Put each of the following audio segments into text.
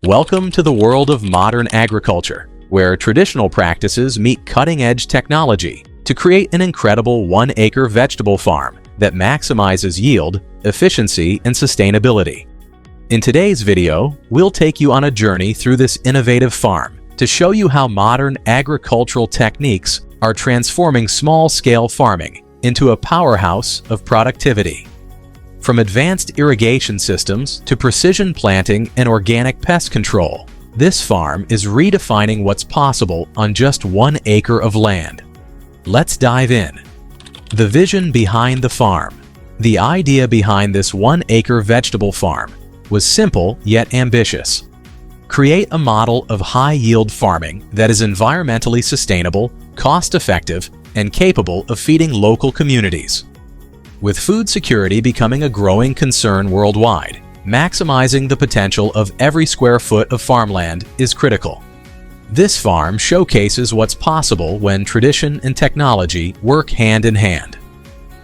Welcome to the world of modern agriculture, where traditional practices meet cutting-edge technology to create an incredible 1-acre vegetable farm that maximizes yield, efficiency, and sustainability. In today's video, we'll take you on a journey through this innovative farm to show you how modern agricultural techniques are transforming small-scale farming into a powerhouse of productivity. From advanced irrigation systems to precision planting and organic pest control, this farm is redefining what's possible on just 1 acre of land. Let's dive in. The vision behind the farm. The idea behind this 1-acre vegetable farm was simple yet ambitious. Create a model of high-yield farming that is environmentally sustainable, cost-effective, and capable of feeding local communities. With food security becoming a growing concern worldwide, maximizing the potential of every square foot of farmland is critical. This farm showcases what's possible when tradition and technology work hand in hand.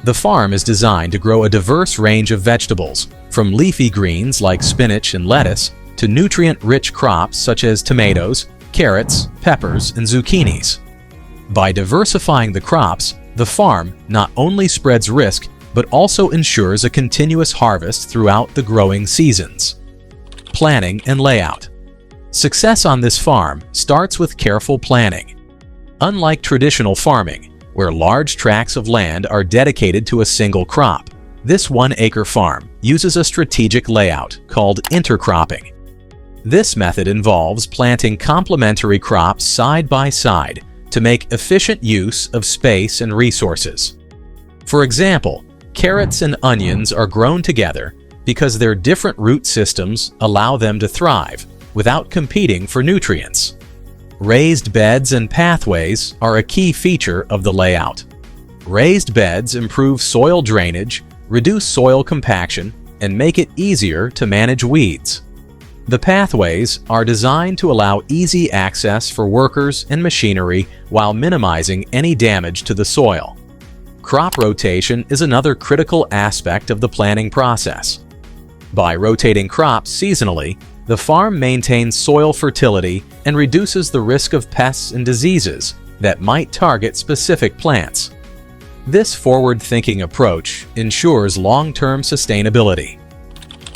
The farm is designed to grow a diverse range of vegetables, from leafy greens like spinach and lettuce to nutrient-rich crops such as tomatoes, carrots, peppers, and zucchinis. By diversifying the crops, the farm not only spreads risk but also ensures a continuous harvest throughout the growing seasons. Planning and layout. Success on this farm starts with careful planning. Unlike traditional farming, where large tracts of land are dedicated to a single crop, this 1-acre farm uses a strategic layout called intercropping. This method involves planting complementary crops side by side to make efficient use of space and resources. For example, carrots and onions are grown together because their different root systems allow them to thrive without competing for nutrients. Raised beds and pathways are a key feature of the layout. Raised beds improve soil drainage, reduce soil compaction, and make it easier to manage weeds. The pathways are designed to allow easy access for workers and machinery while minimizing any damage to the soil. Crop rotation is another critical aspect of the planning process. By rotating crops seasonally, the farm maintains soil fertility and reduces the risk of pests and diseases that might target specific plants. This forward-thinking approach ensures long-term sustainability.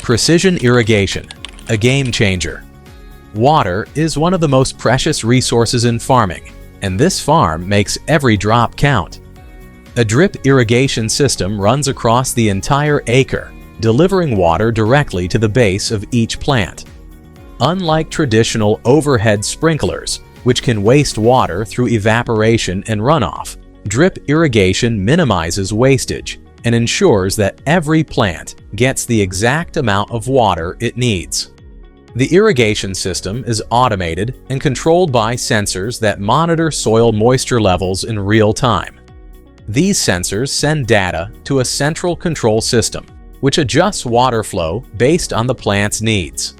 Precision irrigation, a game changer. Water is one of the most precious resources in farming, and this farm makes every drop count. A drip irrigation system runs across the entire acre, delivering water directly to the base of each plant. Unlike traditional overhead sprinklers, which can waste water through evaporation and runoff, drip irrigation minimizes wastage and ensures that every plant gets the exact amount of water it needs. The irrigation system is automated and controlled by sensors that monitor soil moisture levels in real time. These sensors send data to a central control system, which adjusts water flow based on the plant's needs.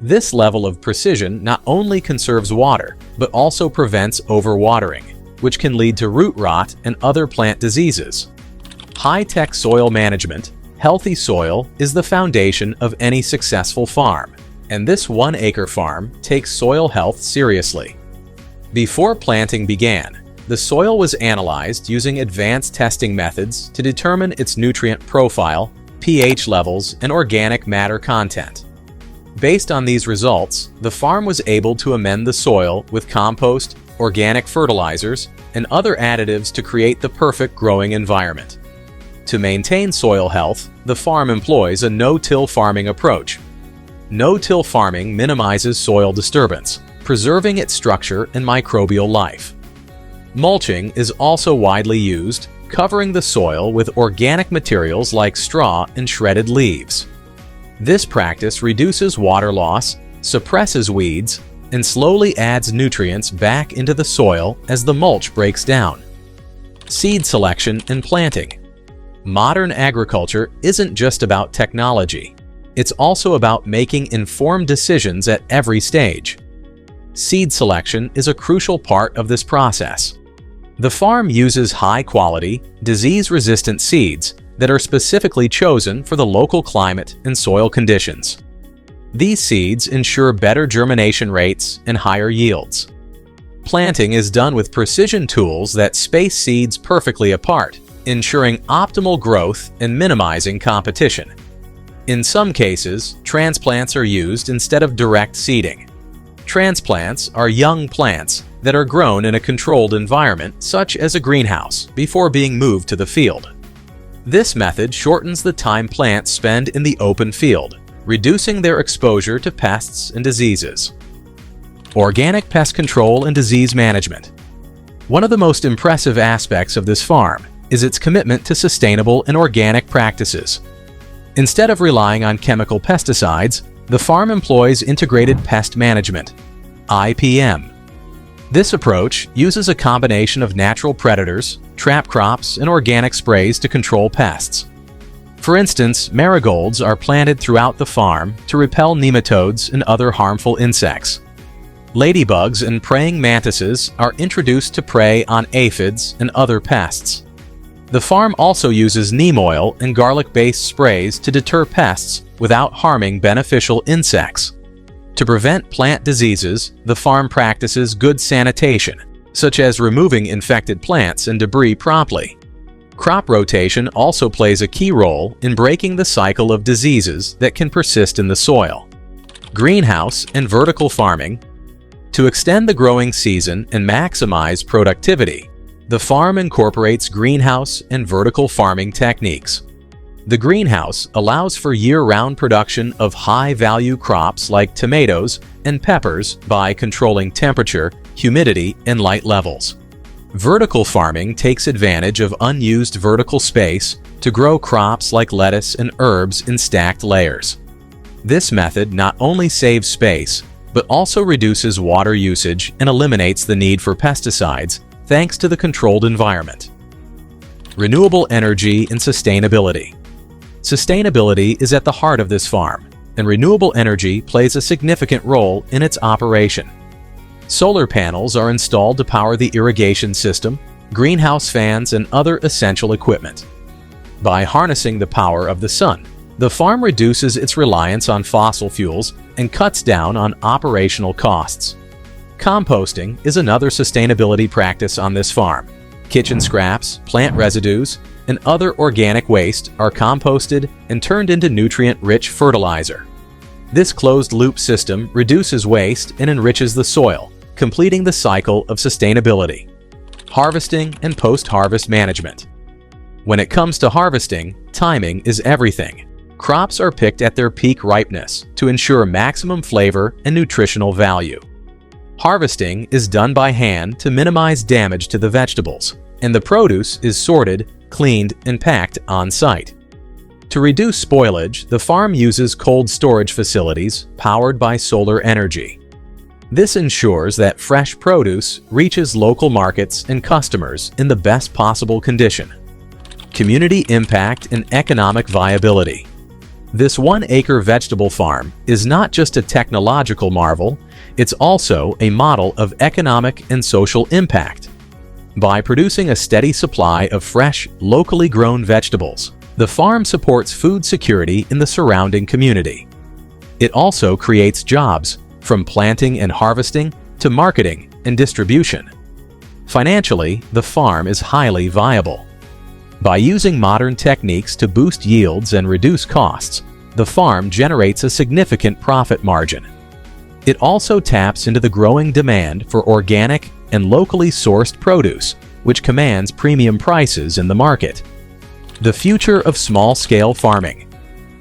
This level of precision not only conserves water, but also prevents overwatering, which can lead to root rot and other plant diseases. High-tech soil management. Healthy soil is the foundation of any successful farm, and this 1-acre farm takes soil health seriously. Before planting began, the soil was analyzed using advanced testing methods to determine its nutrient profile, pH levels, and organic matter content. Based on these results, the farm was able to amend the soil with compost, organic fertilizers, and other additives to create the perfect growing environment. To maintain soil health, the farm employs a no-till farming approach. No-till farming minimizes soil disturbance, preserving its structure and microbial life. Mulching is also widely used, covering the soil with organic materials like straw and shredded leaves. This practice reduces water loss, suppresses weeds, and slowly adds nutrients back into the soil as the mulch breaks down. Seed selection and planting. Modern agriculture isn't just about technology. It's also about making informed decisions at every stage. Seed selection is a crucial part of this process. The farm uses high-quality, disease-resistant seeds that are specifically chosen for the local climate and soil conditions. These seeds ensure better germination rates and higher yields. Planting is done with precision tools that space seeds perfectly apart, ensuring optimal growth and minimizing competition. In some cases, transplants are used instead of direct seeding. Transplants are young plants that are grown in a controlled environment, such as a greenhouse, before being moved to the field. This method shortens the time plants spend in the open field, reducing their exposure to pests and diseases. Organic pest control and disease management. One of the most impressive aspects of this farm is its commitment to sustainable and organic practices. Instead of relying on chemical pesticides, the farm employs integrated pest management, IPM. This approach uses a combination of natural predators, trap crops, and organic sprays to control pests. For instance, marigolds are planted throughout the farm to repel nematodes and other harmful insects. Ladybugs and praying mantises are introduced to prey on aphids and other pests. The farm also uses neem oil and garlic-based sprays to deter pests without harming beneficial insects. To prevent plant diseases, the farm practices good sanitation, such as removing infected plants and debris promptly. Crop rotation also plays a key role in breaking the cycle of diseases that can persist in the soil. Greenhouse and vertical farming. To extend the growing season and maximize productivity, the farm incorporates greenhouse and vertical farming techniques. The greenhouse allows for year-round production of high-value crops like tomatoes and peppers by controlling temperature, humidity, and light levels. Vertical farming takes advantage of unused vertical space to grow crops like lettuce and herbs in stacked layers. This method not only saves space, but also reduces water usage and eliminates the need for pesticides thanks to the controlled environment. Renewable energy and sustainability. Sustainability is at the heart of this farm, and renewable energy plays a significant role in its operation. Solar panels are installed to power the irrigation system, greenhouse fans, and other essential equipment. By harnessing the power of the sun, the farm reduces its reliance on fossil fuels and cuts down on operational costs. Composting is another sustainability practice on this farm. Kitchen scraps, plant residues, and other organic waste are composted and turned into nutrient-rich fertilizer. This closed-loop system reduces waste and enriches the soil, completing the cycle of sustainability. Harvesting and post-harvest management. When it comes to harvesting, timing is everything. Crops are picked at their peak ripeness to ensure maximum flavor and nutritional value. Harvesting is done by hand to minimize damage to the vegetables, and the produce is sorted, cleaned, and packed on-site. To reduce spoilage, the farm uses cold storage facilities powered by solar energy. This ensures that fresh produce reaches local markets and customers in the best possible condition. Community impact and economic viability. This 1-acre vegetable farm is not just a technological marvel, it's also a model of economic and social impact. By producing a steady supply of fresh, locally grown vegetables, the farm supports food security in the surrounding community. It also creates jobs, from planting and harvesting to marketing and distribution. Financially, the farm is highly viable. By using modern techniques to boost yields and reduce costs, the farm generates a significant profit margin. It also taps into the growing demand for organic and locally sourced produce, which commands premium prices in the market. The future of small-scale farming.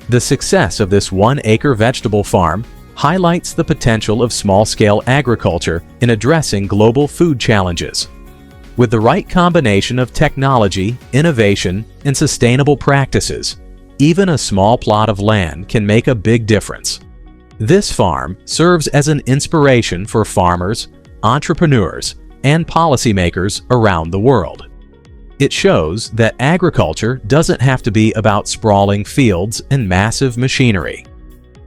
The success of this 1-acre vegetable farm highlights the potential of small-scale agriculture in addressing global food challenges. With the right combination of technology, innovation, and sustainable practices, even a small plot of land can make a big difference. This farm serves as an inspiration for farmers, entrepreneurs, and policymakers around the world. It shows that agriculture doesn't have to be about sprawling fields and massive machinery.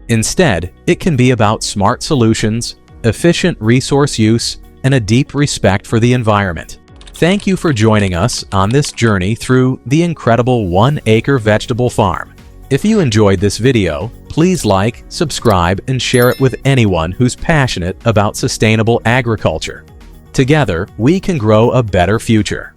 Instead, it can be about smart solutions, efficient resource use, and a deep respect for the environment. Thank you for joining us on this journey through the incredible 1-acre vegetable farm. If you enjoyed this video, please like, subscribe, and share it with anyone who's passionate about sustainable agriculture. Together, we can grow a better future.